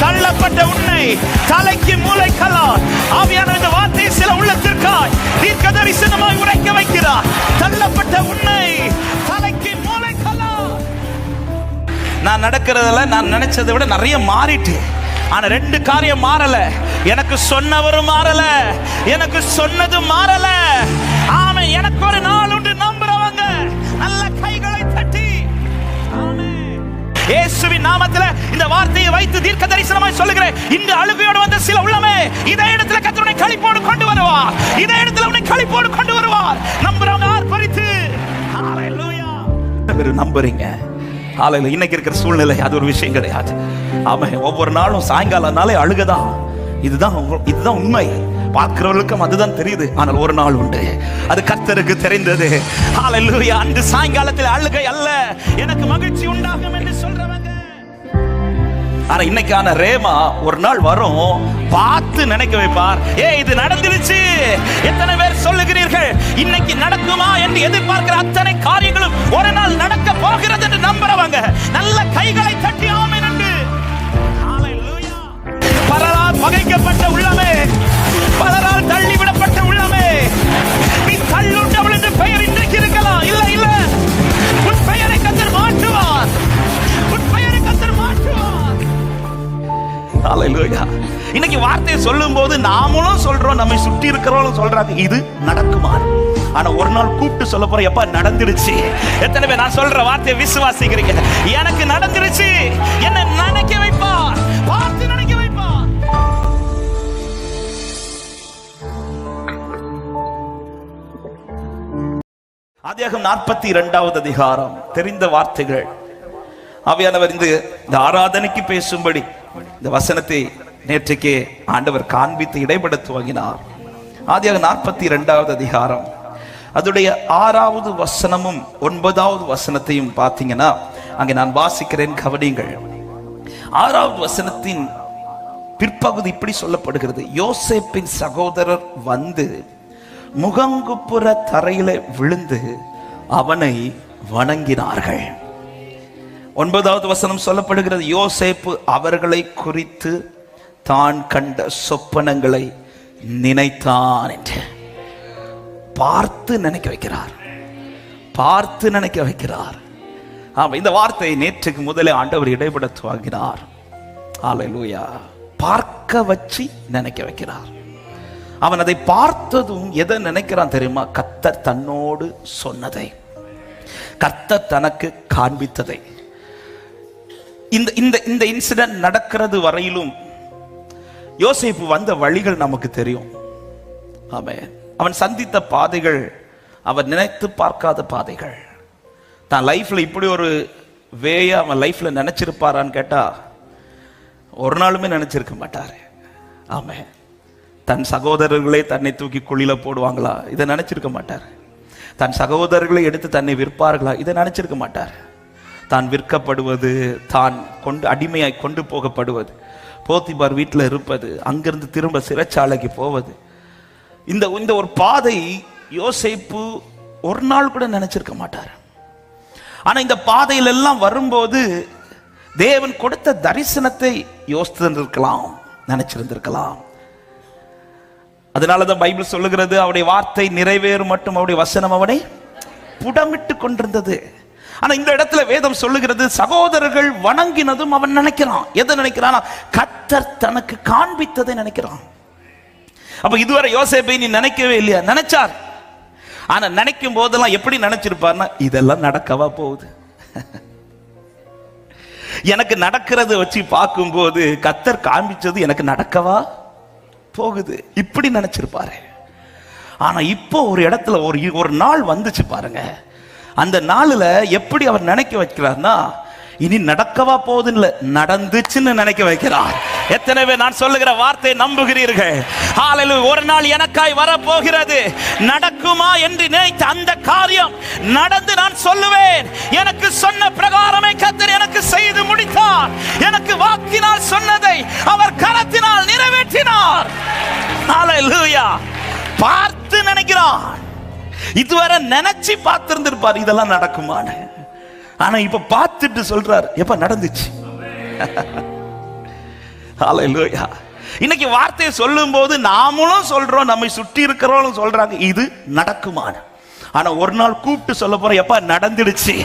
தள்ளப்பட்ட உன்னை தலைக்கு மூளைக்கல்லால் ஆவியான இந்த வார்த்தை சில உள்ளத்திற்காய் தீர்க்க தரிசனமாய் உரைக்க வைக்கிறார். தள்ளப்பட்ட உன்னை தலைக்கு மூளைக்கல்லால். நான் நடக்கிறதுல நான் நினைச்சதை விட நிறைய மாறிட்டு, ஆனா ரெண்டு காரியம் மாறல. எனக்கு சொன்னவரும் மாறல, எனக்கு சொன்னது மாறல. ஆமென். எனக்கு ஒரு நாள் உண்டு நம்புறவங்க நல்ல கைகளை தட்டி ஆமென். இயேசுவின் நாமத்திலே இந்த வார்த்தையை வைத்து தீர்க்க தரிசனமாய் சொல்லுகிறேன். இந்த அழுகையோடு வந்த சில உள்ளமே இதே இடத்துல கர்த்தர் உன்னை களிப்போடு கொண்டு வருவார். இதே இடத்துல உன்னை களிப்போடு கொண்டு வருவார். நம்புறவங்க ஆர்ப்பரித்து ஹalleluya. நம்புறீங்க? ஹalleluya. இன்னைக்கு இருக்கிற சூழ்நிலை அது ஒரு விஷயம் கிடையாது. ஆமென். ஒவ்வொரு நாளும் சாயங்காலம்னாலே அழுகதான். இதுதான் உண்மை. பார்க்கிறவர்களுக்கும் அதுதான் தெரியுது. ஆனால் ஒரு நாள் உண்டு, அது கர்த்தருக்கு தெரிந்தது. ஹalleluya. அந்த சாயங்காலத்தில் அழுகை அல்ல, எனக்கு மகிழ்ச்சி உண்டாகும் என்று சொல்றவங்க. ஆனா இன்னைக்கான ரேமா ஒரு நாள் வரும், பார்த்து நினைக்க வைப்பார். இது நடந்துருச்சு. எத்தனை பேர் சொல்லுகிறீர்கள் இன்னைக்கு நடக்குமா என்று எதிர்பார்க்கிற அத்தனை காரியங்களும் ஒரு நாள் நடக்க போகிறது என்று நம்புறவங்க நல்ல கைகளை தட்டி ஆமென் என்று. ஹalleluya. பலரால் பகைக்கப்பட்ட உள்ளமே, பலரால் தள்ளிவிடப்பட்ட உள்ளமே, நீ தள்ளுண்டவள் என்று பெயர் இன்றைக்கு இருக்கலாம். இல்ல இல்ல, உன் பெயரை கர்த்தர் மாற்றுவார். உன் பெயரை கர்த்தர் மாற்றுவார். ஹalleluya. இன்னைக்கு வார்த்தையை சொல்லும் போது நாமளும் சொல்றோம், நம்மை சுற்றி இருக்கிறவங்களும் சொல்றாங்க இது நடக்குமா. ஆனா ஒரு நாள் கூப்பிட்டு சொல்ல போற, எப்ப நடந்துருச்சு. எத்தனை பேர் நான் சொல்ற வார்த்தையை விசுவாசிக்கிறீங்க? எனக்கு நடந்துருச்சு. என்ன நினைக்க வைப்பார், பார்த்து நினைக்க வைப்பார். ஆதியாகமம் 42வது அதிகாரம் தெரிந்த வார்த்தைகள். ஆவியானவர் இந்த ஆராதனைக்கு பேசும்படி இந்த வசனத்தை நேற்றைக்கே ஆண்டவர் காண்பித்து இடைபட துவங்கினார். ஆதியாகமம் 42வது அதிகாரம் அதுடைய 6வது வசனமும் 9வது வசனத்தையும் பார்த்தீங்கன்னா அங்கே நான் வாசிக்கிறேன், கவனியுங்கள். 6வது வசனத்தின் பிற்பகுதி இப்படி சொல்லப்படுகிறது: யோசேப்பின் சகோதரர் வந்து முகங்குப்புற தரையில விழுந்து அவனை வணங்கினார்கள். 9வது வசனம் சொல்லப்படுகிறது, யோசேப்பு அவர்களை குறித்து தான் கண்ட சொப்பனங்களை நினைத்தான் என்று. பார்த்து நினைக்க வைக்கிறார், பார்த்து நினைக்க வைக்கிறார். ஆமா, இந்த வார்த்தையை நேற்றுக்கு முதலே ஆண்டவர் இடைபட துவங்கினார். ஹalleluya. பார்க்க வச்சு நினைக்க வைக்கிறார். அவன் அதை பார்த்ததும் எதை நினைக்கிறான் தெரியுமா? கர்த்தர் தன்னோடு சொன்னதை, கர்த்தர் தனக்கு காண்பித்ததை. இந்த இன்சிடென்ட் நடக்கிறது வரையிலும் யோசேப்பு வந்த வழிகள் நமக்கு தெரியும். ஆமென். அவன் சந்தித்த பாதைகள் அவன் நினைத்து பார்க்காத பாதைகள். தான் லைஃப்ல இப்படி ஒரு வேய அவன் லைஃப்ல நினைச்சிருப்பாரான்னு கேட்டா ஒரு நாளுமே நினைச்சிருக்க மாட்டாரு. ஆமென். தன் சகோதரர்களே தன்னை தூக்கி குழியில போடுவாங்களா, இதை நினைச்சிருக்க மாட்டார். தன் சகோதரர்களை எடுத்து தன்னை விற்பார்களா, இதை நினைச்சிருக்க மாட்டார். தான் விற்கப்படுவது, தான் அடிமையாய் கொண்டு போகப்படுவது, போத்திபார் வீட்டில் இருப்பது, அங்கிருந்து திரும்ப சிறைச்சாலைக்கு போவது, இந்த ஒரு பாதை யோசேப்பு ஒரு நாள் கூட நினைச்சிருக்க மாட்டார். ஆனா இந்த பாதையில் எல்லாம் வரும்போது தேவன் கொடுத்த தரிசனத்தை யோசித்திருந்திருக்கலாம், நினைச்சிருந்திருக்கலாம். அதனாலதான் பைபிள் சொல்லுகிறது, அவருடைய வார்த்தை நிறைவேறும் மட்டும் அவருடைய வசனம் அவனை புடமிட்டு கொண்டிருந்தது. ஆனா இந்த இடத்துல வேதம் சொல்லுகிறது, சகோதரர்கள் வணங்கினதும் அவன் நினைக்கிறான். எதை நினைக்கிறான்? கர்த்தர் தனக்கு காண்பித்ததை நினைக்கிறான். அப்ப இதுவரை யோசேப்பை நீ நினைக்கவே இல்லையா? நினைச்சார். ஆனா நினைக்கும் போதெல்லாம் எப்படி நினைச்சிருப்பார்னா, இதெல்லாம் நடக்கவா போகுது. எனக்கு நடக்கிறது வச்சு பார்க்கும் போது கர்த்தர் காண்பிச்சது எனக்கு நடக்கவா போகுது, இப்படி நினைச்சிருப்பாரு. ஆனா இப்போ ஒரு இடத்துல ஒரு நாள் வந்துச்சு பாருங்க. அந்த நாளுல எப்படி அவர் நினைக்க வைக்கிறார்னா, இனி நடக்கவா போகுதுன்னு இல்ல, நடந்துச்சுன்னு நினைக்க வைக்கிறார். எத்தனை பேர் நான் சொல்லுகிற வார்த்தையை நம்புகிறீர்கள்? ஹalleluya. ஒரு நாள் எனக்காய் வர போகிறது, நடக்குமா என்று நினைத்த அந்த காரியம் நடந்து நான் சொல்லுவேன், எனக்கு சொன்ன பிரகாரமே கர்த்தர் எனக்கு செய்து முடித்தார். எனக்கு வாக்கினால் சொன்னதை அவர் கரத்தினால் நிறைவேற்றினார். ஹalleluya. பார்த்து நினைக்கிறான். இதுவரை நினைச்சு பார்த்திருந்திருப்பார் இதெல்லாம் நடக்குமான்னு. ஆனா இப்ப பார்த்துட்டு சொல்றார், எப்ப நடந்துச்சு. ஹல்லேலூயா. இன்னைக்கு வார்த்தையை சொல்லும் போது நாமளும் சொல்றோம், நம்மை சுற்றி இருக்கிறவங்களும் சொல்றாங்க இது நடக்குமான. ஆனா ஒரு நாள் கூப்பிட்டு சொல்ல போறேன், எப்ப நடந்துடுச்சு.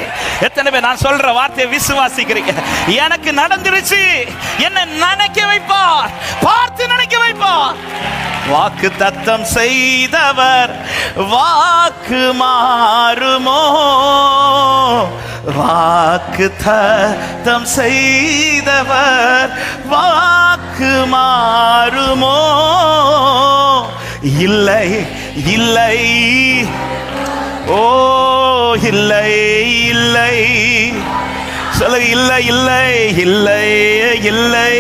எத்தனை பேர் நான் சொல்ற வார்த்தையை விசுவாசிக்கிறீங்க? எனக்கு நடந்துடுச்சு. என்ன நினைக்க வைப்பார், பார்த்து நினைக்க வைப்பார். வாக்கு தத்தம் செய்தவர் வாக்கு மாறுமோ? வாக்கு தத்தம் செய்தவர் வாக்கு மாறுமோ? இல்லை இல்லை, ஓ இல்லை இல்லை, சொல்லுங்க இல்லை இல்லை இல்லை இல்லை.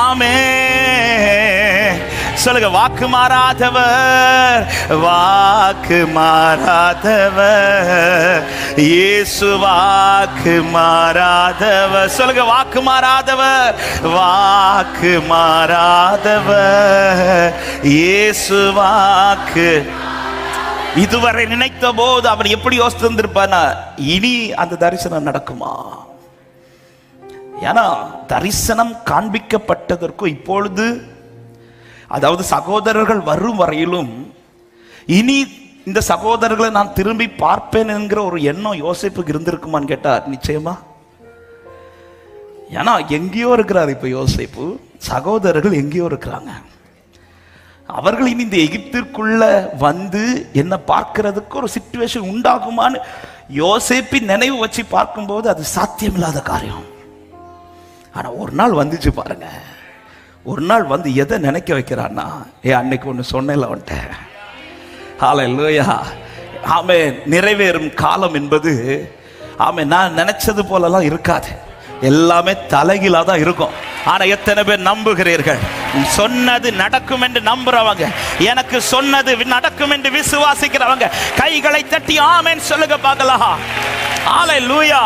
ஆமென். சொல்லுங்க வாக்கு மாறாதவர், வாக்கு மாறாதவர் இயேசு, வாக்கு மாறாதவர். சொல்லுங்க வாக்கு மாறாதவர், வாக்கு மாறாதவர் இயேசு, வாக்கு. இதுவரை நினைத்த போது அவன் எப்படி யோசித்திருப்பானா, இனி அந்த தரிசனம் நடக்குமா? ஏன்னா தரிசனம் காண்பிக்கப்பட்டதற்கும் இப்பொழுது, அதாவது சகோதரர்கள் வரும் வரையிலும் இனி இந்த சகோதரர்களை நான் திரும்பி பார்ப்பேன் என்கிற ஒரு எண்ணம் யோசேப்புக்கு இருந்திருக்குமான்னு கேட்டா நிச்சயமா. ஏன்னா எங்கேயோ இருக்கிறார் இப்ப யோசேப்பு, சகோதரர்கள் எங்கேயோ இருக்கிறாங்க. அவர்கள் இனி இந்த எகிப்திற்குள்ள வந்து என்ன பார்க்கிறதுக்கு ஒரு சிச்சுவேஷன் உண்டாகுமான்னு யோசேப்பின் நினைவு வச்சு பார்க்கும்போது அது சாத்தியமில்லாத காரியம். ஆனா ஒரு நாள் வந்துச்சு பாருங்க. ஒரு நாள் வந்து எதை நினைக்க வைக்கிறான்னா, அன்னைக்கு ஒன்று சொன்னேன்ல வந்துட்டேன். ஹல்லேலூயா. ஆமென். நிறைவேறும் காலம் என்பது ஆமென் நான் நினைச்சது போலலாம் இருக்காது, எல்லாமே தலைகீழா தான் இருக்கும். ஆனா எத்தனை பேர் நம்புகிறீர்கள்? சொன்னது நடக்கும் என்று நம்புறவங்க, எனக்கு சொன்னது நடக்கும் என்று விசுவாசிக்கிறவங்க கைகளை தட்டி ஆமென் சொல்லுங்க பார்க்கலாம். ஹல்லேலூயா.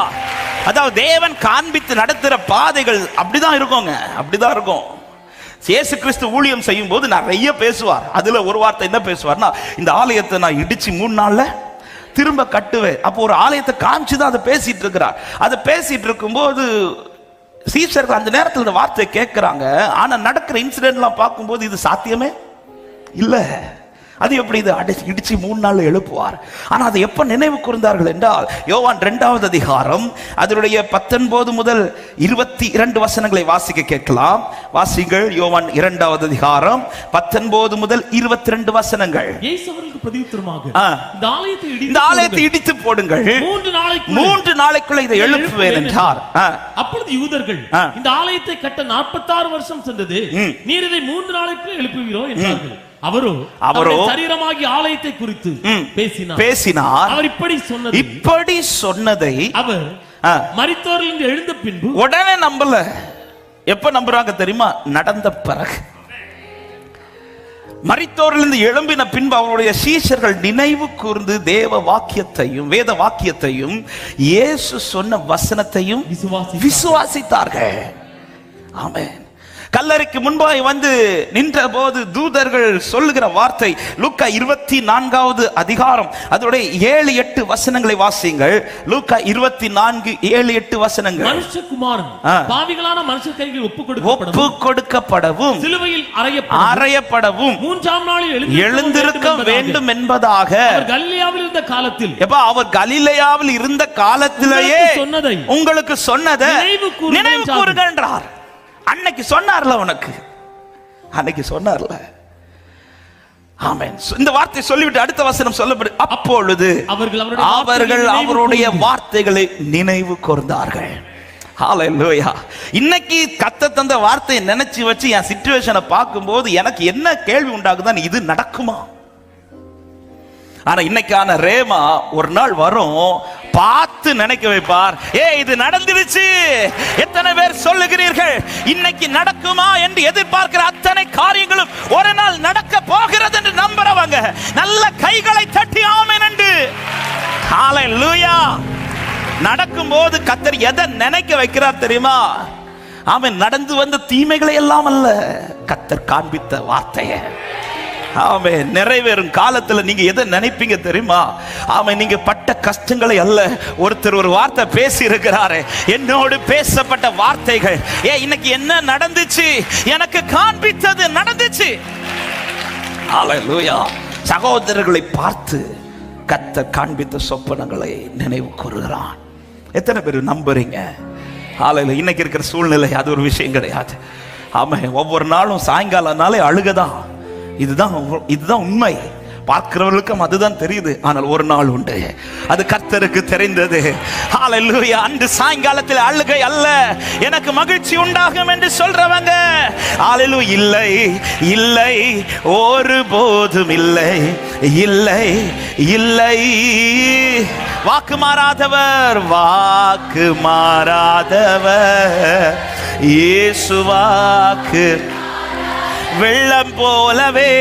அதாவது தேவன் காண்பித்து நடத்துற பாதைகள் அப்படிதான் இருக்குங்க, அப்படிதான் இருக்கும். இயேசு கிறிஸ்து ஊழியம் செய்யும் போது நிறைய பேசுவார். அதுல ஒரு வார்த்தை என்ன பேசுவார்னா, இந்த ஆலயத்தை நான் இடிச்சு 3 நாள்ல திரும்ப கட்டுவேன். அப்போ ஒரு ஆலயத்தை காமிச்சுதான் அதை பேசிட்டு இருக்கிறார். அதை பேசிட்டு இருக்கும்போது சீஷர்கள் அந்த நேரத்தில் இந்த வார்த்தையை கேட்கிறாங்க. ஆனா நடக்கிற இன்சிடென்ட்லாம் பார்க்கும்போது இது சாத்தியமே இல்லை. அது எப்படி இது இடிச்சு 3 நாள் எழுப்புவார்? ஆனா அதை எப்ப நினைவு கூர்ந்தார்கள் என்றால், யோவான் 2வது அதிகாரம் அதனுடைய 19 முதல் 22 வசனங்களை வாசிக்க கேட்கலாம். வாசிங்கள். யோவான் 2வது அதிகாரம் 19 முதல் 22 வசனங்கள். இயேசு அவர்களுக்கு பிரதியுத்தரமாக, இந்த ஆலயத்தை இடித்து போடுங்கள், 3 நாளைக்குள்ள இதை எழுப்புவேன் என்றார். அப்பொழுது யூதர்கள், இந்த ஆலயத்தை கட்ட 46 வருஷம் சென்றது, நீர் இதை 3 நாளைக்குள்ள எழுப்புவீரோ என்றார்கள். அவரோ சரீரமாகி ஆலயத்தை குறித்து பேசினார். அவர் இப்படி சொன்னதை அவர் மரித்தோரிலிருந்து எழுந்த பின்பு உடனே நம்பல. எப்ப நம்புறாங்க தெரியுமா? நடந்த பிறகு. மரித்தோரிலிருந்து எழும்பின பின்பு அவருடைய சீஷர்கள் நினைவு கூர்ந்து தேவ வாக்கியத்தையும் வேத வாக்கியத்தையும் இயேசு சொன்ன வசனத்தையும் விசுவாசித்தார்கள். ஆமென். கல்லறைக்கு முன்பாய் வந்து நின்ற போது தூதர்கள் சொல்லுகிற வார்த்தை, லூக்கா 24வது அதிகாரம் அதோடைய 7-8 வசனங்களை வாசியுங்கள். லூக்கா 24 7-8 வசனங்கள். மனுஷகுமாரன் பாவிகளான மனுஷர் கையில் ஒப்பு கொடுக்கப்படவும் சிலுவையில் அறையப்படவும் 3ஆம் நாளில் எழுந்திருக்க வேண்டும் என்பதாக கலிலேயாவில் இருந்த காலத்தில், அவர் கலிலேயாவில் இருந்த காலத்திலேயே உங்களுக்கு சொன்னதை நினைவு கூறுங்கள் என்றார். அன்னைக்கு சொன்னார்ல, உனக்கு அன்னைக்கு சொன்னார்ல. ஆமென். இந்த வார்த்தை சொல்லிவிட்டு அடுத்த வசனம் சொல்லப்படு, அப்பொழுது அவர்கள் அவருடைய வார்த்தைகளை நினைவு கூர்ந்தார்கள். ஹல்லேலூயா. இன்னைக்கு கத்த தந்த வார்த்தையை நினைச்சு வச்சு என் சிச்சுவேஷனை பார்க்கும்போது எனக்கு என்ன கேள்வி உண்டாகுதான், இது நடக்குமா? ஆனா இன்னைக்கான ரேமா ஒரு நாள் வரும், பார்த்து நினைக்க வைப்பார். இது நடந்துருச்சு. எத்தனை பேர் சொல்லுகிறீர்கள் இன்னைக்கு நடக்குமா என்று எதிர்பார்க்கிற அத்தனை காரியங்களும் ஒரு நாள் நடக்க போகிறது என்று நம்புறவங்க நல்ல கைகளை தட்டி ஆமென் என்று. ஹல்லேலூயா. நடக்கும் போது கர்த்தர் எதை நினைக்க வைக்கிறார் தெரியுமா? அவன் நடந்து வந்த தீமைகளை எல்லாம் அல்ல, கர்த்தர் காண்பித்த வார்த்தையை. ஆமே, நிறைவேறும் காலத்துல நீங்க எதை நினைப்பீங்க தெரியுமா? ஆமே, நீங்க பட்ட கஷ்டங்களை அல்ல. ஒருத்தர் ஒரு வார்த்தை பேசி இருக்கிறாரு, என்னோடு பேசப்பட்ட வார்த்தைகள் இன்னைக்கு என்ன நடந்துச்சு, எனக்கு காண்பித்தது நடந்துச்சு. ஹல்லேலூயா. சகோதரர்களை பார்த்து கர்த்தர் காண்பித்த சொப்பனங்களை நினைவு கூறுகிறான். எத்தனை பேர் நம்புறீங்க? ஹல்லேலூயா. இன்னைக்கு இருக்கிற சூழ்நிலை அது ஒரு விஷயம் கிடையாது. ஆமா, ஒவ்வொரு நாளும் சாயங்காலம்னாலே அழுகதான். இதுதான் உண்மை. பார்க்கிறவர்களுக்கும் அதுதான் தெரியுது. ஆனால் ஒரு நாள் உண்டு, அது கர்த்தருக்கு தெரிந்தது. ஹல்லேலூயா. அன்று சாயங்காலத்தில் அழுகை அல்ல, எனக்கு மகிழ்ச்சி உண்டாகும் என்று சொல்றவங்க ஹல்லேலூயா. இல்லை இல்லை, ஒருபோதும் இல்லை இல்லை இல்லை. வாக்கு மாறாதவர், வாக்கு மாறாதவர் இயேசு. வாக்கு வெள்ளம் போலவே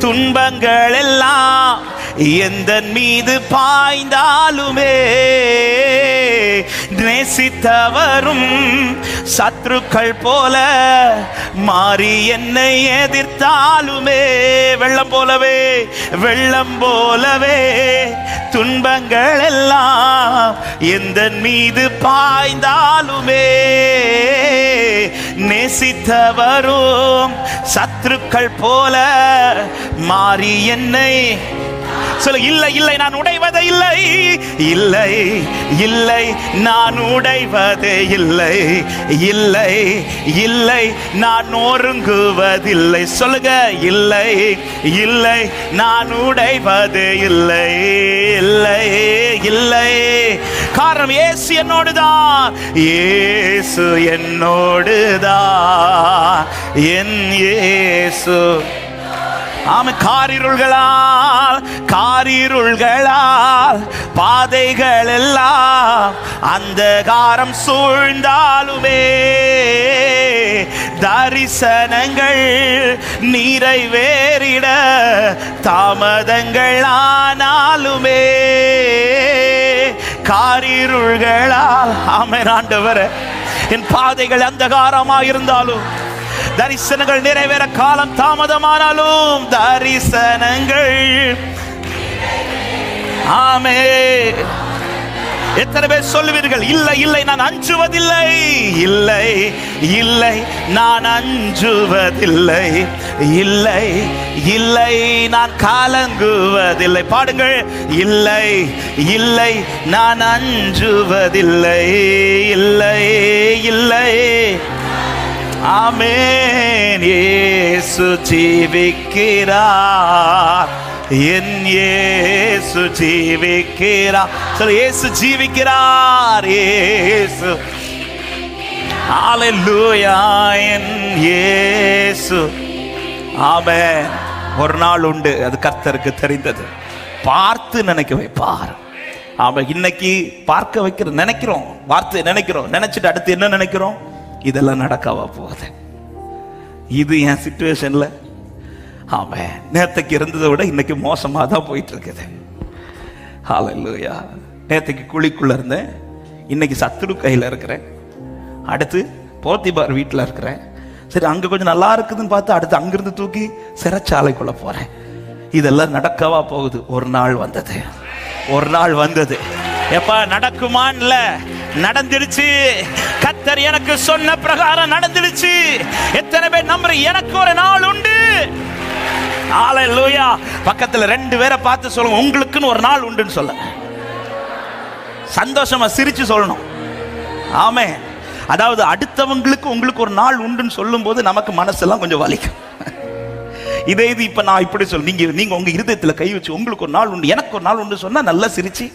துன்பங்கள் எல்லாம் எந்த மீது பாய்ந்தாலுமே, நேசித்தவரும் சத்துருக்கள் போல மாறி என்னை எதிர்த்தாலுமே, வெள்ளம் போலவே வெள்ளம் போலவே துன்பங்கள் எல்லாம் எந்த மீது பாய்ந்தாலுமே, நேசித்தவரும் சத்துருக்கள் போல மாறி என்னை சொல்ல. இல்லை இல்லை, நான் உடைவதே இல்லை இல்லை இல்லை, நான் உடைவதே இல்லை இல்லை இல்லை, நான் நொறுங்குவதில்லை. சொல்லுங்க, இல்லை இல்லை, நான் உடைவதே இல்லை இல்லை இல்லை. காரணம், இயேசு என்னோடுதான், இயேசு என்னோடுதான், என் இயேசு. ஆமா, காரிருள்களால் பாதைகள் எல்லாம் அந்தகாரம் சூழ்ந்தாலுமே, தரிசனங்கள் நிறைவேறிட தாமதங்கள் ஆனாலுமே, காரிருள்களால் ஆமென் ஆண்டவரே, என் பாதைகள் அந்தகாரமாயிருந்தாலும், தரிசனங்கள் நிறைவேற காலம் தாமதமானாலும், தரிசனங்கள் ஆமே. எத்தனை பேர் சொல்லுவீர்கள், இல்லை இல்லை, நான் அஞ்சுவதில்லை, இல்லை இல்லை, நான் அஞ்சுவதில்லை, இல்லை இல்லை, நான் கலங்குவதில்லை. பாடுங்கள், இல்லை இல்லை, நான் அஞ்சுவதில்லை, இல்லை இல்லை. ஆமென். இயேசு ஜீவிக்கிறார், என் இயேசு ஜீவிக்கிறார். சொல்ல, இயேசு ஜீவிக்கிறார், இயேசு. ஹல்லேலூயா, என் இயேசு. ஆமென். ஒரு நாள் உண்டு, அது கர்த்தருக்கு தெரிந்தது. பார்த்து நினைக்க வைப்பார். ஆமென். இன்னைக்கு பார்க்க வைக்கிற நினைக்கிறோம், வார்த்தை நினைக்கிறோம், நினைச்சிட்டு அடுத்து என்ன நினைக்கிறோம்? இதெல்லாம் நடக்கவா போகுது, இது என் சிச்சுவேஷன்ல. ஆமென். நேத்தைக்கு இருந்ததை விட இன்னைக்கு மோசமா தான் போயிட்டு இருக்குது. ஹல்லேலூயா. நேத்தைக்கு குழிக்குள்ள இருந்தேன், இன்னைக்கு சத்துரு கையில இருக்கிறேன். அடுத்து போத்திபார் வீட்டில் இருக்கிறேன். சரி, அங்க கொஞ்சம் நல்லா இருக்குதுன்னு பார்த்து அடுத்து அங்கிருந்து தூக்கி சிறைச்சாலைக்குள்ள போறேன். இதெல்லாம் நடக்கவா போகுது. ஒரு நாள் வந்தது, ஒரு நாள் வந்தது. எப்ப நடக்குமான்ல, நடந்துடுச்சு. கர்த்தர் எனக்கு சொன்ன பிரகாரம் நடந்துடுச்சு. எத்தனை பேர் நம்புறீங்க? எனக்கு ஒரு நாள் உண்டு. ஹல்லேலூயா. பக்கத்துல 2 பேரை பார்த்து சொல்லுங்க, உங்களுக்குன்னு ஒரு நாள் உண்டுன்னு சொல்ல. சந்தோஷமா சிரிச்சு சொல்லணும். ஆமென். அதாவது அடுத்தவங்களுக்கு உங்களுக்கு ஒரு நாள் உண்டுன்னு சொல்லும் போது நமக்கு மனசெல்லாம் கொஞ்சம் வலிக்கும். இதே இது இப்ப நான் இப்படி சொல்ல, நீங்க உங்க இருதயத்துல கை வச்சு உங்களுக்கு ஒரு நாள் உண்டு, எனக்கு ஒரு நாள் உண்டு சொன்னா நல்லா சிரிச்சு,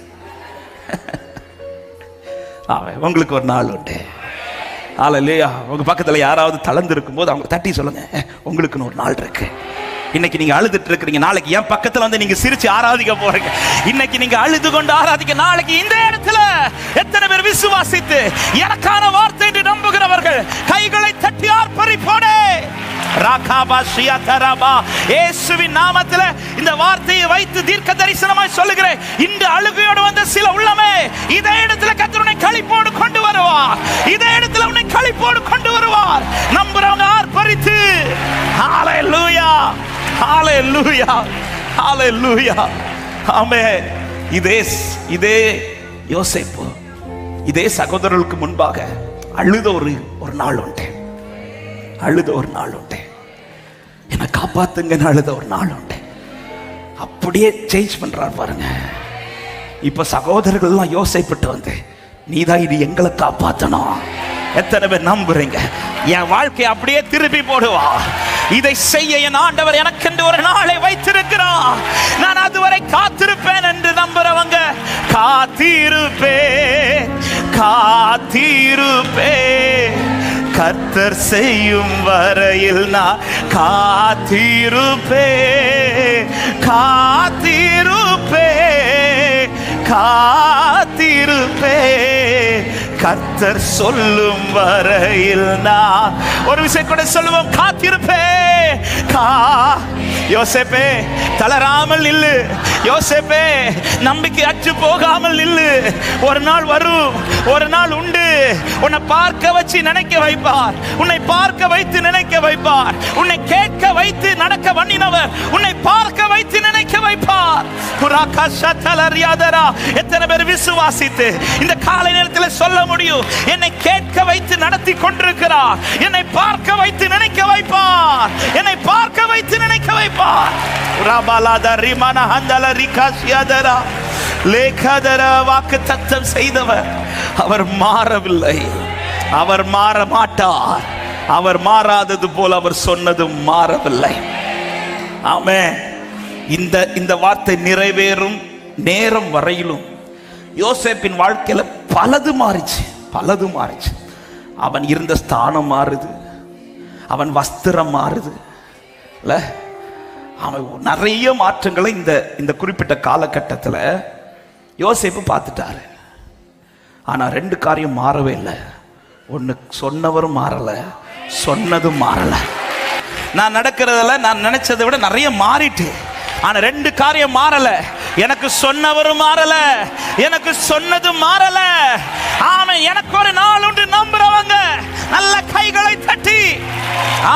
உங்களுக்கு ஒரு நாள் உண்டு. ஹல்லேலூயா. உங்க பக்கத்துல யாராவது தளர்ந்து இருக்கும் போது அவங்க தட்டி சொல்லுங்க, உங்களுக்குன்னு ஒரு நாள் இருக்கு. இன்னைக்கு நீங்க அழுதுட்டு இருக்கிறீங்க, நாளைக்கு என் பக்கத்துல வந்து நீங்க சிரிச்சு ஆராதிக்க போறீங்க. இன்னைக்கு நீங்க அழுது கொண்டு ஆராதிக்க, நாளைக்கு இந்த இடத்துல எத்தனை பேர் விசுவாசித்து எனக்கான வார்த்தை என்று நம்புகிறவர்கள் கைகளை தட்டி ஆர்ப்பரிப்போடு இயேசுவின் நாமத்தில் இந்த வார்த்தையை வைத்து தீர்க்க தரிசனமாய் சொல்லுகிறேன். இந்த அழுகையோடு வந்த சில உள்ளமே, இதே இடத்துல கர்த்தர் உன்னை களிப்போடு கொண்டு வருவார். இதே இடத்துல உன்னை களிப்போடு கொண்டு வருவார். நம்புறவங்க ஆர்ப்பரித்து ஹல்லேலூயா ஹalleluya ஹalleluya ஆமென். இதே யோசேப்பு இதே சகோதரர்களுக்கு முன்பாக அழுத ஒரு நாள் உண்டு. என்னை காப்பாத்துங்கன்னு அழுத ஒரு நாள் உண்டு. அப்படியே சேஞ்ச் பண்றார் பாருங்க. இப்ப சகோதரர்கள் எல்லாம் யோசிப்பட்டு வந்து, நீதான் இது எங்களை காப்பாத்தணும். எத்தனை பேர் நம்புறீங்க? என் வாழ்க்கையை அப்படியே திருப்பி போடுவா. இதை செய்ய என் ஆண்டவர் எனக்கென்று ஒரு நாளை வைத்திருக்கிறார். நான் அதுவரை காத்திருப்பேன் என்று நம்புறவங்க, காத்திருப்பே கர்த்தர் செய்யும் வரையில் நான் காத்திருப்பே கர்த்தர் சொல்லும் வரையில் நான் ஒரு விஷயம் கூட சொல்லுவோம், காத்திருப்பே. யோசேப்பே தளராமல் நில்லு. யோசேப்பே நம்பிக்கை அற்று போகாமல் நில்லு. ஒரு நாள் வரும், ஒரு நாள் உண்டு. உன்னை பார்க்க வச்சு நினைக்க வைப்பார். உன்னை பார்க்க வைத்து நினைக்க வைப்பார். உன்னை கேட்க வைத்து நடக்க பண்ணினவர் உன்னை பார்க்க வைத்து நினைக்க வைப்பார். எத்தனை பேர் விசுவாசித்து இந்த காலை நேரத்தில் சொல்ல முடியும், என்னை கேட்க வைத்து நடத்தி கொண்டிருக்கிறார். என்னை பார்க்க வைத்து நினைக்க வைப்பார். என்னை பார்க்க வைத்து நினைக்க வைப்பார். வாக்கு தத்தம் செய்தவர் அவர் மாறவில்லை. அவர் மாற மாட்டார். அவர் மாறாதது போல அவர் சொன்னதும் மாறவில்லை. ஆமென். இந்த வார்த்தை நிறைவேறும் நேரம் வரையிலும் யோசேப்பின் வாழ்க்கையில பலது மாறிச்சு. அவன் இருந்த ஸ்தானம் மாறுது, அவன் வஸ்திரம் மாறுது, அவன் நிறைய மாற்றங்களை இந்த குறிப்பிட்ட காலகட்டத்தில் யோசேப்பு பார்த்துட்டாரு. ஆனா 2 காரியம் மாறவே இல்லை. ஒன்னு, சொன்னவரும் மாறல, சொன்னதும் மாறல. நான் நடக்கிறதுல நான் நினைச்சதை விட நிறைய மாறிட்டு, ஆனா 2 காரியம் மாறல. எனக்கு சொன்னவரும் மாறல, எனக்கு சொன்னதும் மாறல. ஆமே. எனக்கு ஒரு நாள் உண்டு நம்புறவங்க நல்ல கைகளை தட்டி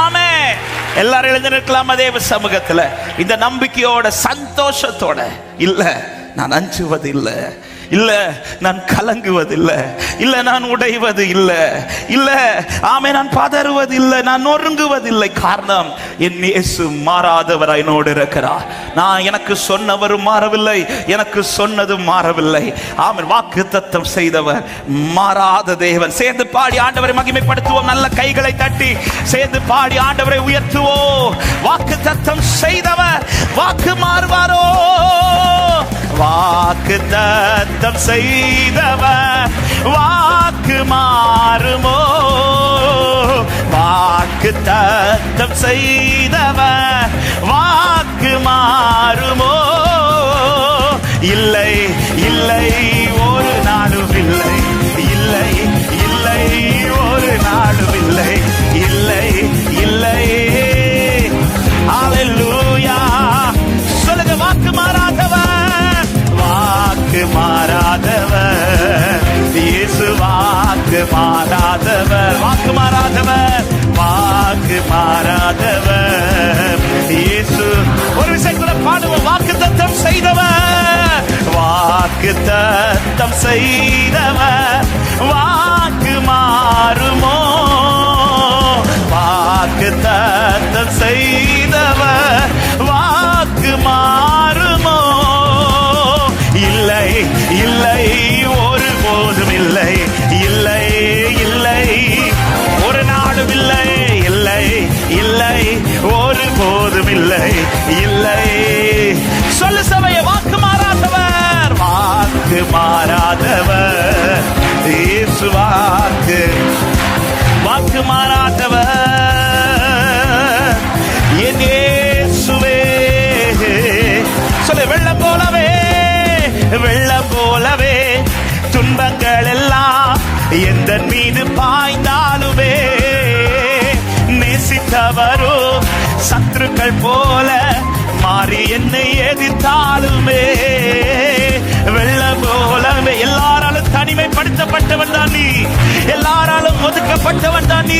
ஆமே. எல்லாரும் எழுந்திருக்கலாம் தேவ சமூகத்துல இந்த நம்பிக்கையோட சந்தோஷத்தோட. இல்ல நான் அஞ்சுவது இல்லை, இல்ல நான் கலங்குவதில்லை, இல்ல நான் உடைவது இல்லை, இல்ல ஆமே நான் பதறுவது இல்லை, நான் நொறுங்குவதில்லை. காரணம், என் இயேசு மாறாதவர் என்னோடு இருக்கிறார். நான் எனக்கு சொன்னவரும் மாறவில்லை, எனக்கு சொன்னதும் மாறவில்லை. ஆமென். வாக்கு தத்தம் செய்தவர் மாறாத தேவன். சேர்ந்து பாடி ஆண்டவரை மகிமைப்படுத்துவோம். நல்ல கைகளை தட்டி சேர்ந்து பாடி ஆண்டவரை உயர்த்துவோம். வாக்கு தத்தம் செய்தவர் வாக்கு மாறுவாரோ? வாக்கு தத்தம் செய்தவர் வாக்கு மாறுமோ? வாக்கு தத்தம் செய்தவர் வாக்கு மாறுமோ? இல்லை இல்லை ஒரு நாளும் இல்லை, இல்லை இல்லை ஒரு நாளும் இல்லை, இல்லை இல்லை. ஹல்லேலூயா. சொல்லுங்க, வாக்கு மாறாதவர், வாக்கு மாறாதவர் இயேசு. வாக்கு மாறாதவர், வாக்கு மாறாதவர், வாக்கு மாறாதவர் இயேசு. ஒரு விஷயம் கூட பாடுவோம். வாக்கு தத்தம் செய்தவர், வாக்கு தத்தம் செய்தவர் வாக்கு மாறுமோ? வாக்கு தத்தம் செய்தவர் வாக்கு மாறுமோ? இல்லை இல்லை ஒரு போதும் இல்லை, இல்லை இல்லை ஒரு நாளும் இல்லை, இல்லை இல்லை ஒரு போதும் இல்லை, இல்லை. சொல்லு சபையை, வாக்கு மாறாதவர், வாக்கு மாறாதவர் இயேசு. வாக்கு வாக்கு மாறாதவர் என் இயேசுவே. சொல்லு, வெள்ளம் போலவே, வெள்ளம் போலவே துன்பங்கள் எல்லாம் எந்த மீது பாய்ந்தாலுமே, நேசித்தவரோ சத்துருக்கள் போல மாறி என்னை எதிர்த்தாலுமே, வெள்ளம் போலவே. எல்லாராலும் தனிமைப்படுத்த துரத்தப்பட்டவன் தான் நீ, எல்லாராலும் ஒதுக்கப்பட்டவன் தான் நீ.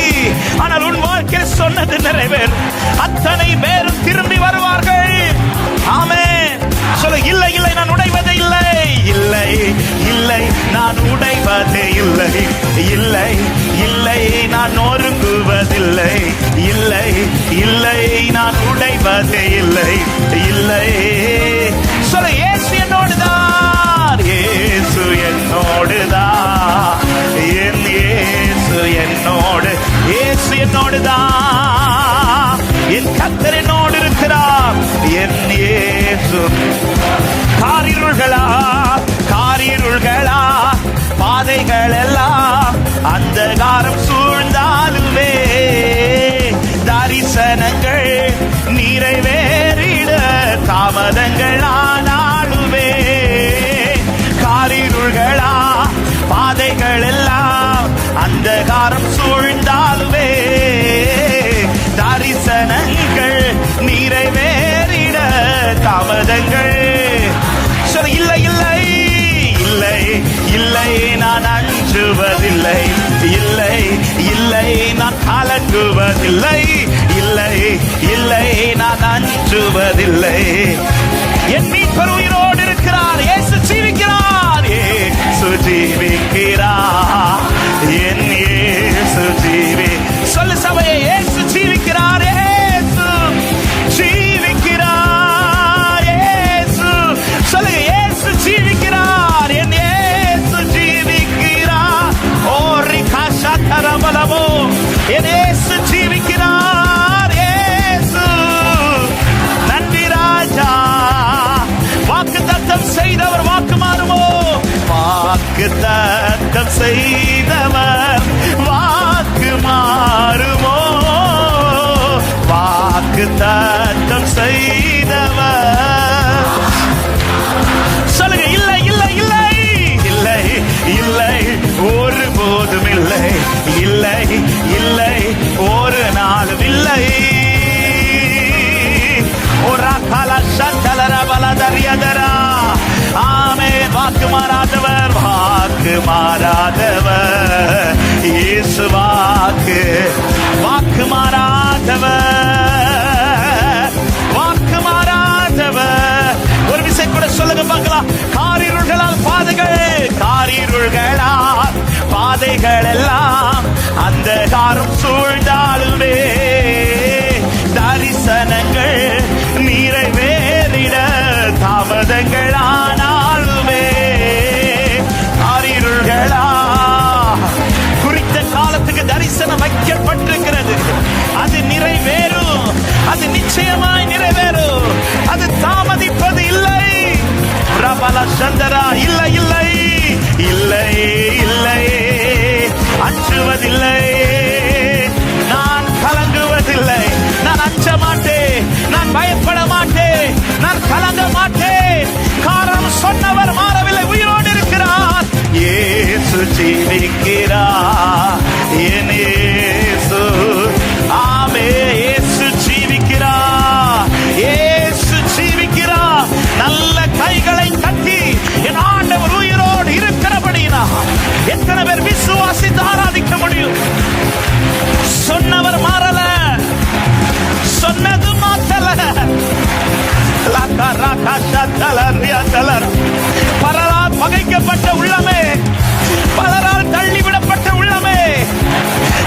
ஆனால் உன் வாழ்க்கையில் சொன்னது நிறைவேறும். அத்தனை பேரும் திரும்பி வருவார்கள். ஆமென். சொல்ல, இல்லை இல்லை நான் உடைவதே இல்லை, இல்லை இல்லை நான் உடைவதே இல்லை, இல்லை இல்லை நான் நொறுங்குவதில்லை, இல்லை இல்லை நான் உடைவதே இல்லை, இல்லை. சொல்ல, இயேசு என்னோடுதான், இயேசு என்னோடுதான், என் இயேசு என்னோடு, இயேசு என்னோடுதான், என் கர்த்தர் என்னோடு இருக்கிறார், என் இயேசு. காரிருள்களா காரிருள்களா பாதைகள் எல்லாம் அந்தகாரம் சூழ்ந்தாலுமே தரிசனங்கள் நிறைவேறிட தாமதங்கள் ஆனாலுமே, காரிருள்களா பாதைகள் எல்லாம் அந்தகாரம் சூழ்ந்தாலுமே தரிசனங்கள் நிறைவேறிட தாமதங்கள். சொல்ல, இல்லை இல்லை இல்லை இல்லை நான் அஞ்சுவதில்லை, இல்லை இல்லை நான் கலங்குவதில்லை, இல்லை இல்லை நான் அஞ்சுவதில்லை. என் மீட்பர் உயிரோடு இருக்கிறார், இயேசு ஜீவிக்கிறார், இயேசு ஜீவிக்கிறார், என் இயேசு ஜீவி. சொல்லு சபையே, இயேசு ஜீவிக்கிறார், இயேசு ஜீவிக்கிறார், இயேசு. சொல்லுங்க, இயேசு ஜீவிக்கிறார், என் இயேசு ஜீவிக்கிறார். ஓ ரிகாஷா தரபலமோ, என் இயேசு ஜீவிக்கிறார், இயேசு. நன்றி ராஜா. வாக்கு தத்தம் செய்தவர் வாக்கு மாறுமோ, வாக்கு தத்தம் செய்தவர் வாக்கு மாறுமோ, வாக்கு தத்தம் செய்தவர். சொல்லுங்க, இல்லை இல்லை இல்லை இல்லை இல்லை ஒருபோதும் இல்லை, இல்லை இல்லை ஒரு நாளும் இல்லை. ஆமே. வாக்கு மாறாதவர், வாக்கு மாறாதவர் இயேசு, வாக்கு வாக்கு மாறாதவர், வாக்கு மாறாதவர். ஒரு விஷயம் கூட சொல்லுங்க பார்க்கலாம். காரிருள்களால் பாதைகள், காரிருள்களால் பாதைகள் எல்லாம் அந்த காரம் சூழ்ந்தாலுமே தரிசனங்கள் நிறைவேறிட தாமதங்கள் ஆனாலுமே, காரிருள்களா குறித்த காலத்துக்கு தரிசனம் வைக்கப்பட்டிருக்கிறது. அது நிறைவேறும், அது நிச்சயமாய் நிறைவேறும், அது தாமதிப்பது இல்லை. பிரபல சந்தரா, இல்லை இல்லை இல்லை இல்லை அஞ்சுவதில்லை, நான் கலங்குவதில்லை, நான் அஞ்ச மாட்டேன், நான் பயப்பட மாட்டேன், நான் கலங்க மாட்டேன். காரணம் சொன்னவர் மாறவில்லை, உயிரோடு இருக்கிறார், இயேசு ஜீவிக்கிறார், என் இயேசு. ஆமே. இயேசு ஜீவிக்கிறார், இயேசு ஜீவிக்கிறார். நல்ல கைகளை தட்டி என் ஆண்டவர் உயிரோடு இருக்கிறபடினா எத்தனை பேர் விசுவாசித்து ஆராதிக்க முடியும்? சொன்னவர் மாறல, சொன்னது மாத்தல. பலரால் பகைக்கப்பட்ட உள்ளமே, பலரால் தள்ளிவிடப்பட்ட உள்ளமே,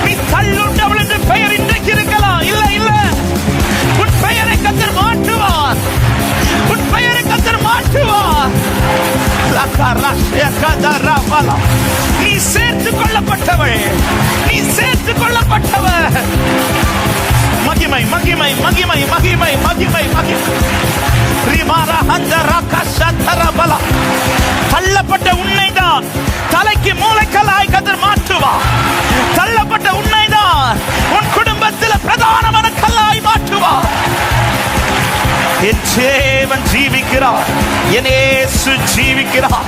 நீ தள்ளுண்டவள் என்று பெயர் இன்றைக்கு இருக்கலாம். இல்ல இல்ல, உன் பெயரை கர்த்தர் மாற்றுவார், உன் பெயரை கர்த்தர் மாற்றுவார். நீ சேர்த்துக் கொள்ளப்பட்டவள், நீ சேர்த்துக் கொள்ளப்பட்டவள். மகிமை மகிமை மகிமை மகிமை மகிமை மகிமை. தள்ளப்பட்ட உன்னைதான் தலைக்கு மூளைக்கல்லாய் கர்த்தர் மாற்றுவார். தள்ளப்பட்ட உன்னைதான் உன் குடும்பத்தில் பிரதானமான கல்லாய் மாற்றுவார். என் தேவன் ஜீவிக்கிறார், என் இயேசு ஜீவிக்கிறார்.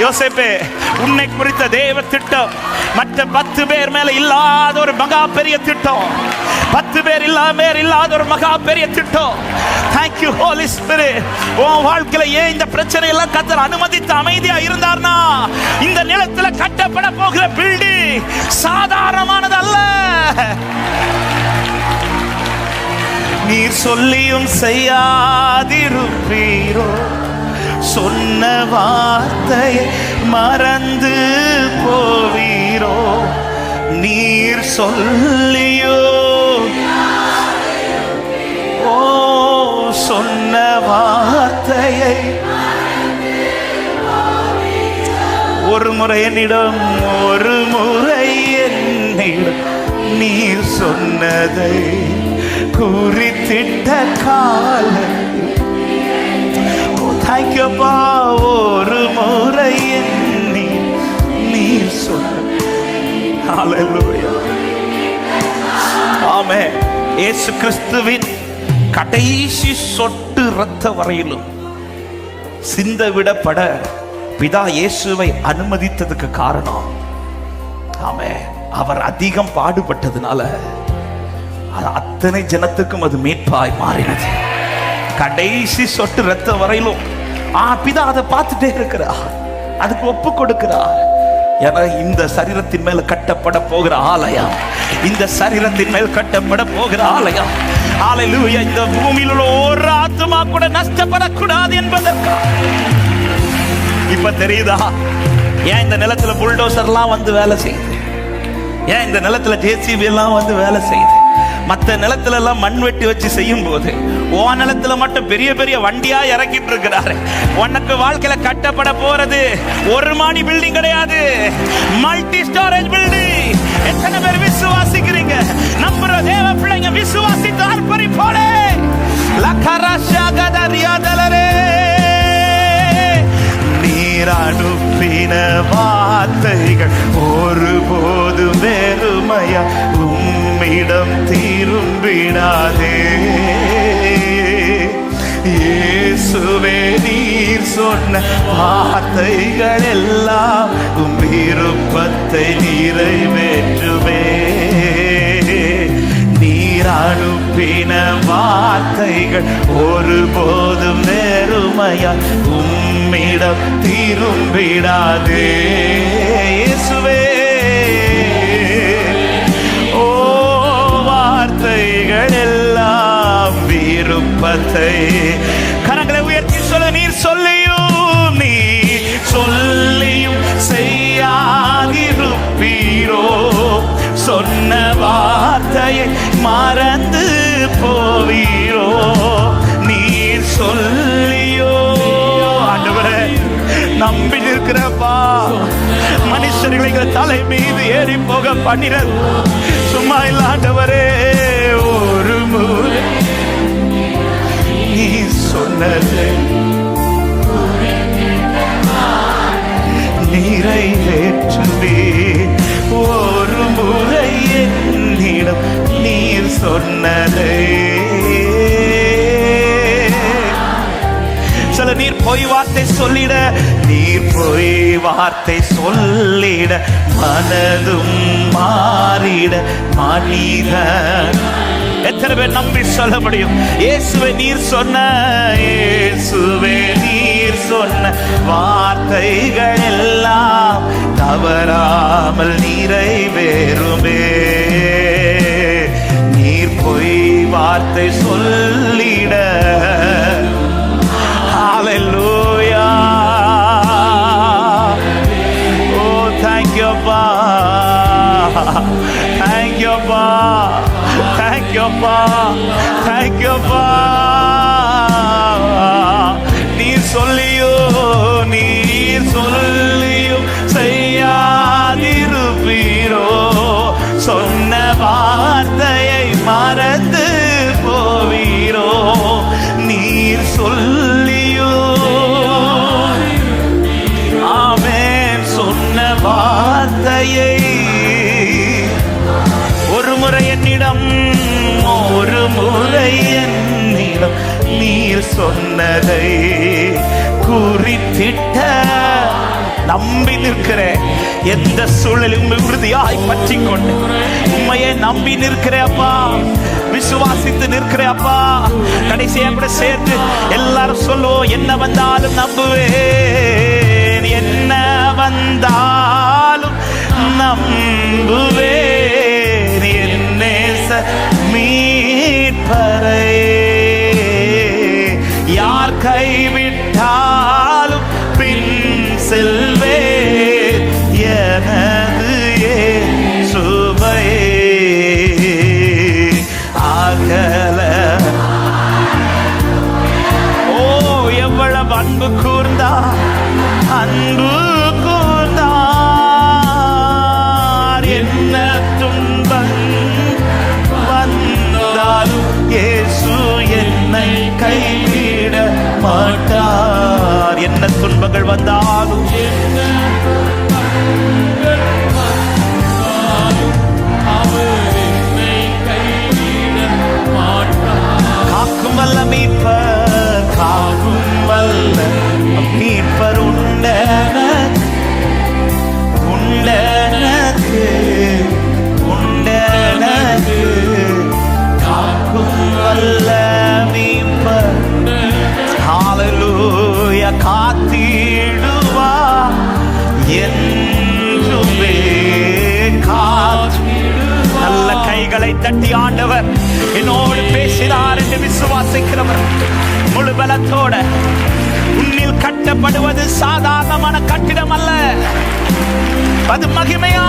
யோசேப்பே, உன்னை குறித்த தேவ திட்டம் மற்ற 10 பேர் மேல இல்லாத ஒரு மகா பெரிய திட்டம், 10 பேர் இல்லாத ஒரு மகா பெரிய திட்டம். Thank you Holy Spirit. உன் வாழ்க்கையில ஏன் இந்த பிரச்சனை எல்லாம் கர்த்தர் அனுமதித்து அமைதியா இருந்தார்னா, இந்த நிலத்துல கட்டப்பட போகிற பில்டிங் சாதாரணமானது அல்ல. நீர் சொல்லியும் செய்யாதிருப்பீரோ, சொன்ன வார்த்தையை மறந்து போவீரோ. நீர் சொல்லியோ, ஓ சொன்ன வார்த்தையை ஒரு முறை என்னிடம், ஒரு முறை என்னிடம் நீர் சொன்னதை குறித்திட்ட காலம். தாய்க்கப்பா, ஒரு முறை எண்ணி நீர் சொன்ன. ஹல்லேலூயா. ஆமென். இயேசு கிறிஸ்துவின் கடைசி சொட்டு இரத்த வரையிலும் சிந்த விடப்பட பிதா இயேசுவை அனுமதித்ததுக்கு காரணம், ஆமென், அவர் அதிகம் பாடுபட்டதுனால அத்தனை ஜனத்துக்கும் அது மீட்பாய் மாறினது. கடைசி சொட்டு ரத்த வரையிலும் பிதா அதை பார்த்துட்டே இருக்கிறார், அதுக்கு ஒப்பு கொடுக்கிறார். ஏன்னா இந்த சரீரத்தின் மேல் கட்டப்பட போகிற ஆலயம், இந்த சரீரத்தின் மேல் கட்டப்பட போகிற ஆலயம். ஹல்லேலூயா. இந்த பூமியில் உள்ள ஒரு ஆத்துமா கூட நஷ்டப்படக்கூடாது என்பதற்கு. இப்ப தெரியுதா ஏன் இந்த நிலத்துல புல்டோசர்லாம் வந்து வேலை செய்யுது, ஏன் இந்த நிலத்துல ஜேசிபி எல்லாம் வந்து வேலை செய்யுது. மற்ற நிலத்துல எல்லாம் மண் வெட்டி வச்சு செய்யும் போது ஓ நிலத்துல மட்டும் பெரிய பெரிய வண்டியா இறக்கிட்டு இருக்கிறாரு. உனக்கு வாழ்க்கையில கட்டப்பட போறது ஒரு மாடி பில்டிங் கிடையாது, மல்டி ஸ்டோரேஜ் பில்டிங். எத்தனை பேர் விசுவாசிக்கிறீங்க? நம்புற தேவ பிள்ளைங்க விசுவாசித்து ஆர்ப்பரிப்போலே. லக்கரஷகதரியாதலரே, நீர் அனுப்பின வார்த்தைகள் ஒருபோதும் வெறுமையா உம்மிடம் திரும்பிடாதே. இயேசுவே, நீர் சொன்ன வார்த்தைகள் எல்லாம் உம் விருப்பத்தை நிறைவேற்றுமே. நீர் அனுப்பின வார்த்தைகள் ஒருபோதும் வெறுமையா உம்மிடம் திரும்பிடாதே. இயேசுவே, ஓ வார்த்தைகள் எல்லாம் விருப்பத்தை. கரங்களை உயர்த்தி சொல்ல, நீர் சொல்லியும், நீ சொல்லியும் செய்யாதிருப்பீரோ, சொன்ன வார்த்தையை மறந்து போவீரோ. நீர் சொல்லியோ, ஆண்டவரே நம்பி நிற்கிறப்பா, மனுஷர்களை தலை மீது ஏறி போக பண்ணினது சும்மா இல்ல ஆண்டவரே. ஒரு முறை நீ சொன்னது நிறைவேற்றுவே. ஒரு முறை என்னிடம் நீர் சொன்னதை. சில நீர் பொய் வார்த்தை சொல்லிட, நீர் பொய் வார்த்தை சொல்லிட மனதும் மாறிட மனிதன். எத்தனை பேர் நம்பி சொல்ல முடியும்? இயேசுவே நீர் சொன்ன, இயேசுவே நீர் சொன்ன வார்த்தைகள் எல்லாம் தவறாமல் நிறைவேறுமே. நீர் பொய் வார்த்தை சொல்லிட. ஹல்லேலூயா. ஓ thank you அப்பா, thank you அப்பா, thank you அப்பா, thank you அப்பா. நீர் சொல்லியோ, நீர் சொல்லியோ செய்யாதிருப்பீரோ, சொன்ன வார்த்தையை மறந்து போவீரோ. நீர் சொல்லியோ, ஆமென், சொன்ன வார்த்தையை ஒரு முறை என்னிடம், ஒரு முறை என்னிடம் நீர் சொன்னதை குறித்திட்ட. நம்பி நிற்கிறேன். எந்த சூழலும் உறுதியாய் பற்றி கொண்டு உண்மையை நம்பி நிற்கிறேன் அப்பா, விசுவாசித்து நிற்கிறேன் அப்பா. கடைசியா கூட சேர்த்து எல்லாரும் சொல்லுவோம், என்ன வந்தாலும் நம்புவேன், என்ன வந்தாலும் நம்புவேன், என் நேச மீட்பரை. யார் கைவிட்டாலும் பின் செல்வேன், எனது இயேசுவை அகல. ஓ எவ்வளவு அன்பு கூர்ந்தா, அன்பு கூர்ந்தார். என்ன துன்பம் வந்தாலும் இயேசு என்னை கைவிட மாட்டார். என்ன துன்பங்கள் வந்தாலும் காக்கும் வல்ல மீட்பர், காக்கும் வல்ல மீட்பர் உண்டனக்கு, உண்டனக்கு, உண்டனக்கு. காக்கும் வல்ல மீட்பர், ஹல்லேலூயா, காத்திடுவா என்றுமே காத்திடுவா. நல்ல கைகளை தட்டி ஆண்டவர் என்னோடு பேசினார் என்று விசுவாசிக்கிறவர் முழு பலத்தோட, உன்னில் கட்டப்படுவது சாதாரணமான கட்டிடம் அல்ல, அது மகிமையா